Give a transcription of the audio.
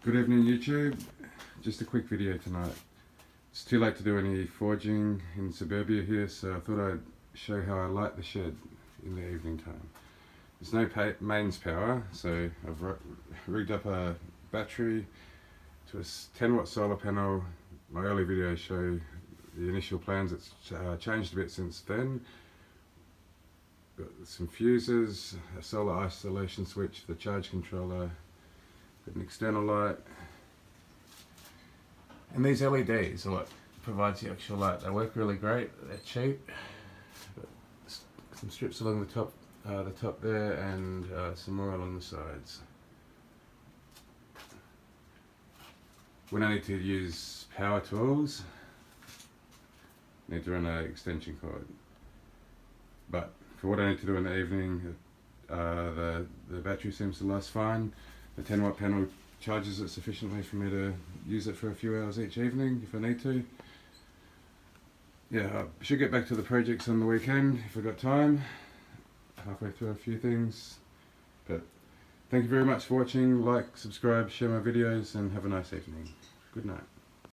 Good evening YouTube, just a quick video tonight. It's too late to do any forging in suburbia here, so I thought I'd show how I light the shed in the evening time. There's no mains power, so I've rigged up a battery to a 10 watt solar panel. My early videos show the initial plans. It's changed a bit since then. Got some fuses, a solar isolation switch, the charge controller, got an external light, and these LEDs are what provides the actual light. They work really great, they're cheap. Got some strips along the top there, and some more along the sides. When I need to use power tools, I need to run an extension cord. But for what I need to do in the evening, the battery seems to last fine. The 10 watt panel charges it sufficiently for me to use it for a few hours each evening if I need to. Yeah, I should get back to the projects on the weekend if I've got time, halfway through a few things. But thank you very much for watching. Like, subscribe, share my videos, and have a nice evening. Good night.